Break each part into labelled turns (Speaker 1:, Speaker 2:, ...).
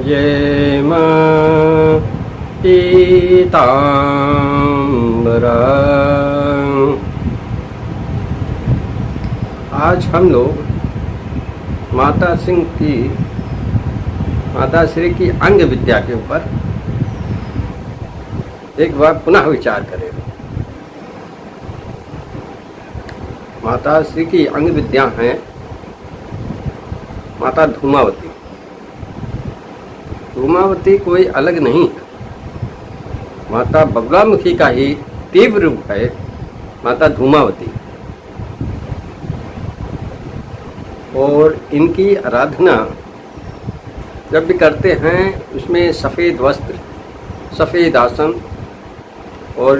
Speaker 1: ये मां पीताम्बरा। आज हम लोग माता श्री की अंग विद्या के ऊपर एक बार पुनः विचार करें। माता श्री की अंग विद्या हैं माता धूमावती। धूमावती कोई अलग नहीं है, माता बगलामुखी का ही तीव्र रूप है माता धूमावती। और इनकी आराधना जब भी करते हैं उसमें सफ़ेद वस्त्र, सफ़ेद आसन और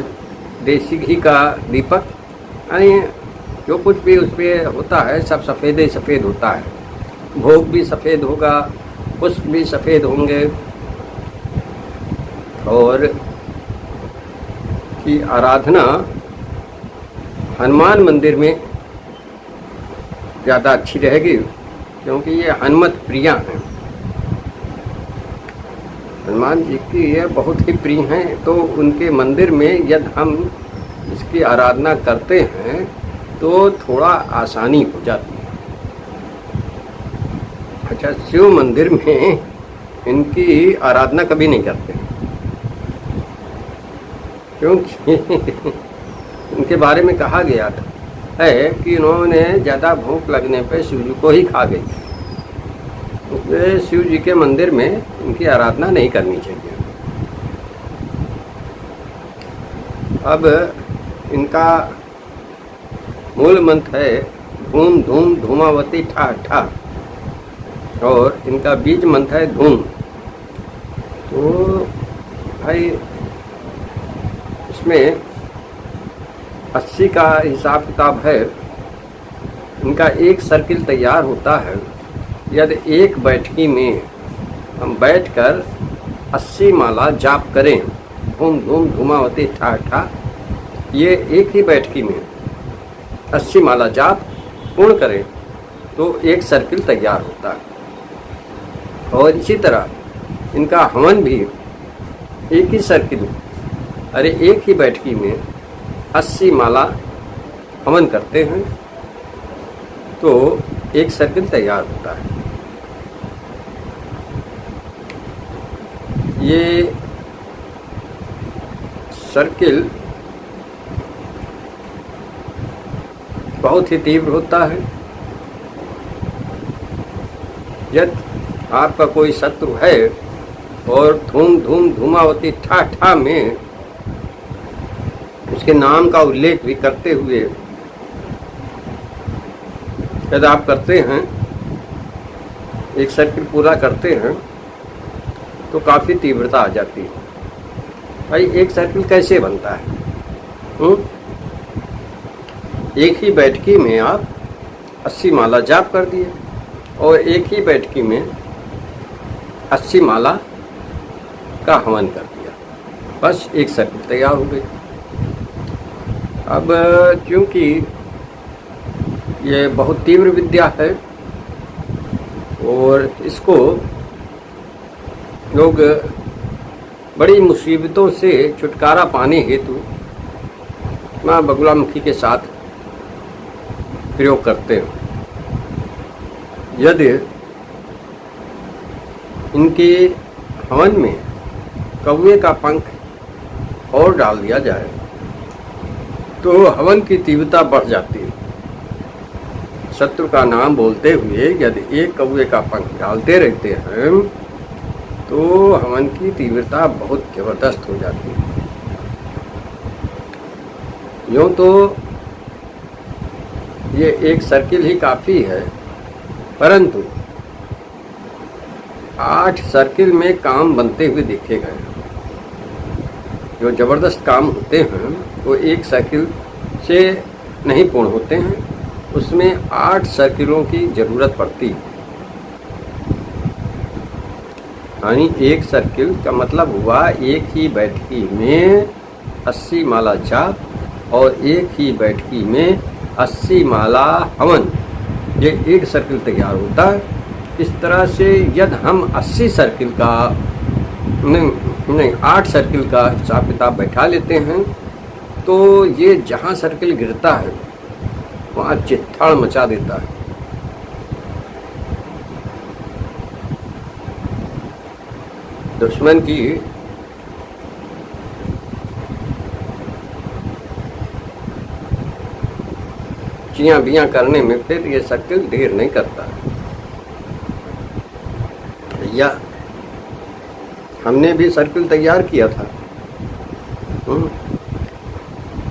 Speaker 1: देसी घी का दीपक, यानी जो कुछ भी उस पर होता है सब सफ़ेद ही सफ़ेद होता है। भोग भी सफ़ेद होगा, पुष्प भी सफ़ेद होंगे। और की आराधना हनुमान मंदिर में ज़्यादा अच्छी रहेगी, क्योंकि ये हनुमत प्रिया हैं। हनुमान जी की ये बहुत ही प्रिय हैं, तो उनके मंदिर में यदि हम इसकी आराधना करते हैं तो थोड़ा आसानी हो जाती है। अच्छा, शिव मंदिर में इनकी आराधना कभी नहीं करते, क्योंकि इनके बारे में कहा गया है कि इन्होंने ज़्यादा भूख लगने पर शिव जी को ही खा गई। इसलिए शिव जी के मंदिर में इनकी आराधना नहीं करनी चाहिए। अब इनका मूल मंत्र है धूम धूम धूमावती ठा ठा, और इनका बीज मंत्र है धूम। तो भाई इसमें 80 का हिसाब किताब है। इनका एक सर्किल तैयार होता है यदि एक बैठकी में हम बैठकर 80 माला जाप करें, धूम धूम धूमावती ठा ठा, ये एक ही बैठकी में 80 माला जाप पूर्ण करें तो एक सर्किल तैयार होता है। और इसी तरह इनका हवन भी एक ही सर्किल, एक ही बैठकी में 80 माला हवन करते हैं तो एक सर्किल तैयार होता है। ये सर्किल बहुत ही तीव्र होता है। यदि आपका कोई शत्रु है और धूम धूम धूमावती ठा ठा में उसके नाम का उल्लेख भी करते हुए यदि आप करते हैं, एक सर्किल पूरा करते हैं तो काफ़ी तीव्रता आ जाती है। भाई एक सर्किल कैसे बनता है? एक ही बैठकी में आप 80 माला जाप कर दिए और एक ही बैठकी में 80 माला का हवन कर दिया, बस एक सर्किल तैयार हो गई। अब क्योंकि ये बहुत तीव्र विद्या है और इसको लोग बड़ी मुसीबतों से छुटकारा पाने हेतु माँ बगलामुखी के साथ प्रयोग करते हैं। यदि इनके हवन में कौवे का पंख और डाल दिया जाए तो हवन की तीव्रता बढ़ जाती है। शत्रु का नाम बोलते हुए यदि एक कौवे का पंख डालते रहते हैं तो हवन की तीव्रता बहुत जबरदस्त हो जाती है। यूँ तो ये एक सर्किल ही काफ़ी है, परंतु 8 सर्किल में काम बनते हुए देखे गए। जो ज़बरदस्त काम होते हैं वो एक सर्किल से नहीं पूर्ण होते हैं, उसमें 8 सर्किलों की ज़रूरत पड़ती है। यानी एक सर्किल का मतलब हुआ एक ही बैठकी में 80 माला जाप और एक ही बैठकी में 80 माला हवन, ये एक सर्किल तैयार होता है। इस तरह से यदि हम 80 सर्किल का नहीं 8 सर्किल का हिसाब किताब बैठा लेते हैं तो ये जहाँ सर्किल गिरता है वहाँ चित्ताड़ मचा देता है। दुश्मन की चियाँ बियाँ करने में फिर ये सर्किल देर नहीं करता। भैया हमने भी सर्किल तैयार किया था।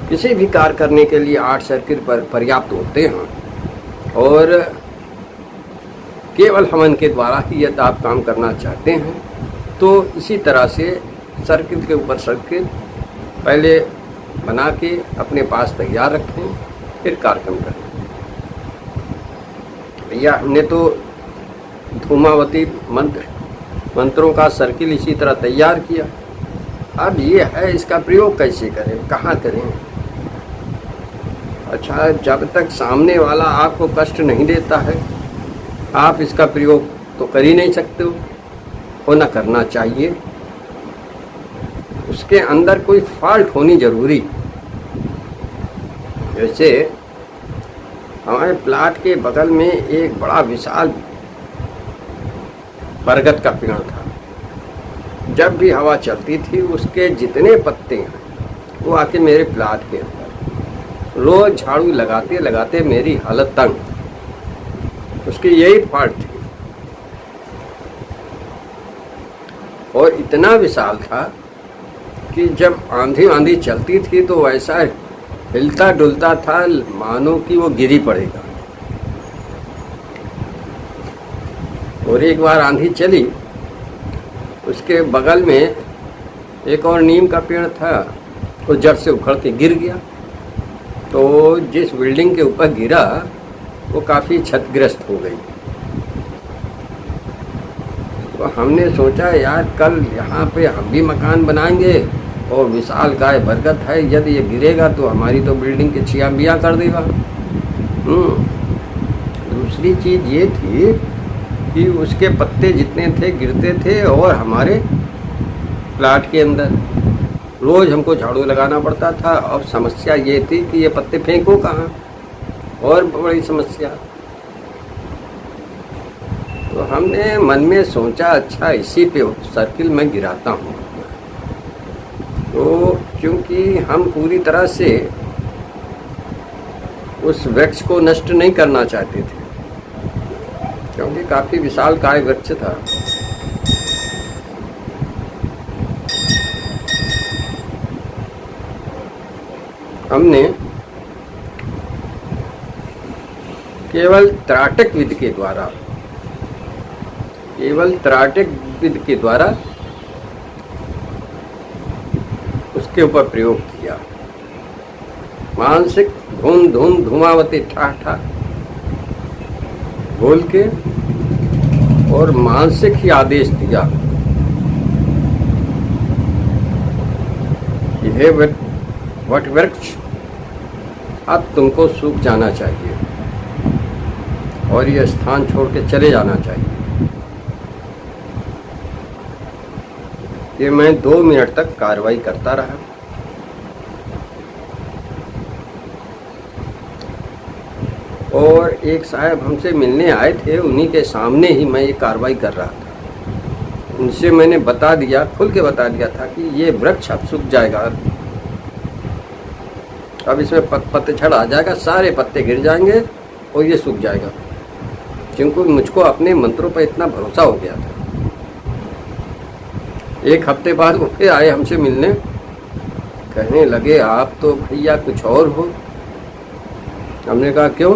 Speaker 1: किसी भी कार्य करने के लिए 8 सर्किल पर पर्याप्त होते हैं और केवल हवन के द्वारा ही यदि आप काम करना चाहते हैं तो इसी तरह से सर्किल के ऊपर सर्किल पहले बना के अपने पास तैयार रखें, फिर कार्यक्रम करें। भैया हमने तो धूमावती मंत्रों का सर्किल इसी तरह तैयार किया। अब ये है इसका प्रयोग कैसे करें, कहाँ करें। अच्छा, जब तक सामने वाला आपको कष्ट नहीं देता है आप इसका प्रयोग तो कर ही नहीं सकते हो, ना करना चाहिए। उसके अंदर कोई फॉल्ट होनी जरूरी। जैसे हमारे प्लाट के बगल में एक बड़ा विशाल बरगद का पेड़ था। जब भी हवा चलती थी उसके जितने पत्ते हैं वो आके मेरे प्लाट के अंदर रोज झाड़ू लगाते लगाते मेरी हालत तंग। उसकी यही फॉल्ट थी और इतना विशाल था कि जब आंधी चलती थी तो वैसा हिलता डुलता था मानो कि वो गिरी पड़ेगा। और एक बार आंधी चली, उसके बगल में एक और नीम का पेड़ था, वो जड़ से उखड़ के गिर गया। तो जिस बिल्डिंग के ऊपर गिरा वो काफ़ी क्षतिग्रस्त हो गई। तो हमने सोचा यार कल यहाँ पे हम भी मकान बनाएंगे और विशाल काय बरगद है, यदि ये गिरेगा तो हमारी तो बिल्डिंग के छिया बिया कर देगा। दूसरी चीज़ ये थी कि उसके पत्ते जितने थे गिरते थे और हमारे प्लाट के अंदर रोज़ हमको झाड़ू लगाना पड़ता था। और समस्या ये थी कि ये पत्ते फेंको कहाँ, और बड़ी समस्या। तो हमने मन में सोचा अच्छा इसी पे सर्किल में गिराता हूँ। तो क्योंकि हम पूरी तरह से उस वृक्ष को नष्ट नहीं करना चाहते थे, क्योंकि काफ़ी विशाल काय वृक्ष था। हमने केवल त्राटक विधि के द्वारा उसके ऊपर प्रयोग किया। मानसिक धूम धूम धूमावती ठा ठा बोल के और मानसिक ही आदेश दिया, यह वट वृक्ष अब तुमको सूख जाना चाहिए और यह स्थान छोड़ के चले जाना चाहिए। ये मैं 2 मिनट तक कार्रवाई करता रहा। और एक साहब हमसे मिलने आए थे, उन्हीं के सामने ही मैं ये कार्रवाई कर रहा था। उनसे मैंने बता दिया, खुल के बता दिया था कि ये वृक्ष अब सूख जाएगा, अब इसमें पत्तेझड़ आ जाएगा, सारे पत्ते गिर जाएंगे और ये सूख जाएगा। क्योंकि मुझको अपने मंत्रों पर इतना भरोसा हो गया था। 1 हफ्ते बाद वो फिर आए हमसे मिलने, कहने लगे आप तो भैया कुछ और हो। हमने कहा क्यों?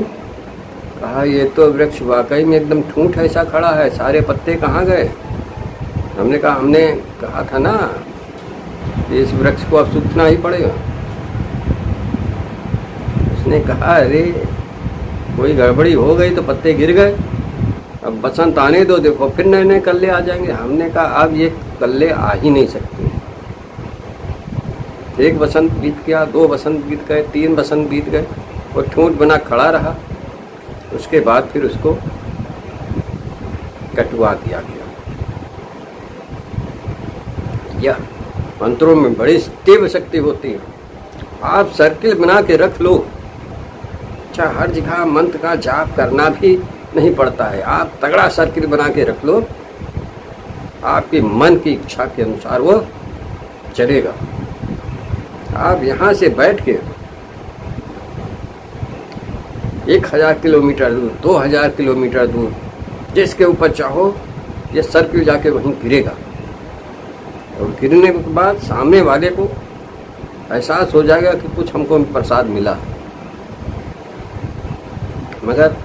Speaker 1: कहा ये तो वृक्ष वाकई में एकदम ठूंठ ऐसा खड़ा है, सारे पत्ते कहाँ गए? हमने कहा हमने कहा था ना कि इस वृक्ष को अब सूखना ही पड़ेगा। उसने कहा अरे कोई गड़बड़ी हो गई तो पत्ते गिर गए, अब बसंत आने दो, देखो फिर नए नए कल्ले आ जाएंगे। हमने कहा अब ये कल्ले आ ही नहीं सकते। 1 बसंत बीत गया, 2 बसंत बीत गए, 3 बसंत बीत गए और ठूंठ बना खड़ा रहा। उसके बाद फिर उसको कटवा दिया गया। यह मंत्रों में बड़ी तीव्र शक्ति होती है। आप सर्किल बना के रख लो, अच्छा हर जगह मंत्र का जाप करना भी नहीं पड़ता है। आप तगड़ा सर्किल बना के रख लो, आपके मन की इच्छा के अनुसार वो चलेगा। आप यहाँ से बैठ के 1000 किलोमीटर दूर, 2000 किलोमीटर दूर, जिसके ऊपर चाहो ये सर्किल जाके वहीं गिरेगा। और गिरने के बाद सामने वाले को एहसास हो जाएगा कि कुछ हमको प्रसाद मिला। मगर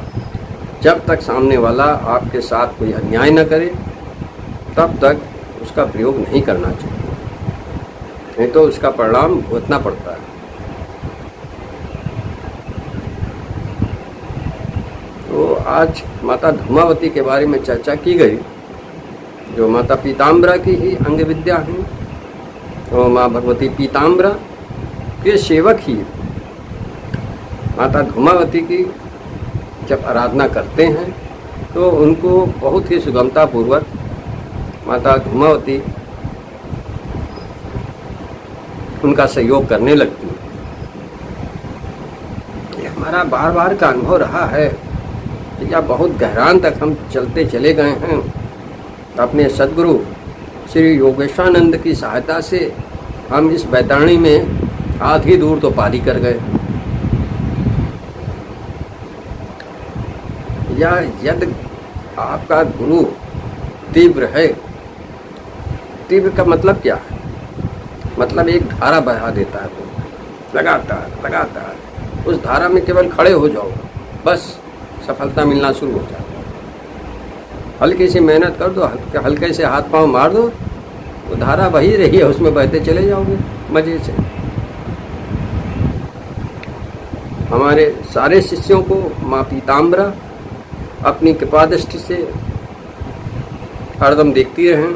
Speaker 1: जब तक सामने वाला आपके साथ कोई अन्याय न करे तब तक उसका प्रयोग नहीं करना चाहिए, नहीं तो उसका परिणाम भुगतना पड़ता है। तो आज माता धूमावती के बारे में चर्चा की गई, जो माता पीताम्बरा की ही अंग विद्या हैं। तो माँ भगवती पीताम्बरा के सेवक ही माता धूमावती की जब आराधना करते हैं तो उनको बहुत ही सुगमता पूर्वक माता धूमावती उनका सहयोग करने लगती है। ये हमारा बार बार का अनुभव रहा है, या बहुत गहरान तक हम चलते चले गए हैं। अपने सद्गुरु श्री योगेशानंद की सहायता से हम इस बैतरणी में आधी दूर तो पारी कर गए। या यदि आपका गुरु तीव्र है, तीव्र का मतलब क्या है? मतलब एक धारा बहा देता है, तो लगातार उस धारा में केवल खड़े हो जाओ, बस सफलता मिलना शुरू हो जाए। हल्की सी मेहनत कर दो, हल्के से हाथ पांव मार दो, तो धारा वही रही है, उसमें बहते चले जाओगे मजे से। हमारे सारे शिष्यों को माँ पीताम्बरा अपनी कृपा दृष्टि से हरदम देखती रहें,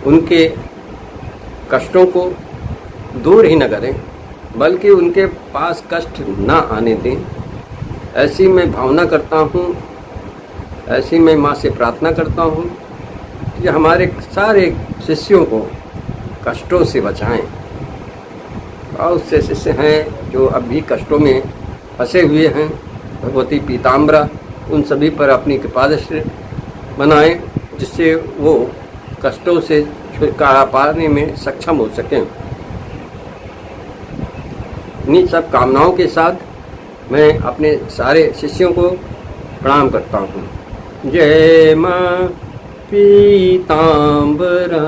Speaker 1: उनके कष्टों को दूर ही न करें, बल्कि उनके पास कष्ट ना आने दें। ऐसी मैं भावना करता हूँ, ऐसी मैं माँ से प्रार्थना करता हूँ कि हमारे सारे शिष्यों को कष्टों से बचाएं। बहुत से शिष्य हैं जो अब भी कष्टों में फंसे हुए हैं। भगवती पीताम्बरा उन सभी पर अपनी कृपा दृष्टि बनाएं, जिससे वो कष्टों से छुटकारा पाने में सक्षम हो सकें। इन्हीं सब कामनाओं के साथ मैं अपने सारे शिष्यों को प्रणाम करता हूँ। जय माँ पीताम्बरा,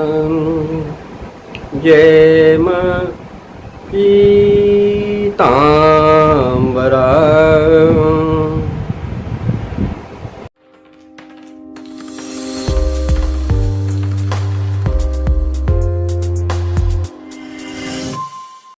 Speaker 1: जय माँ पीताम्बरा।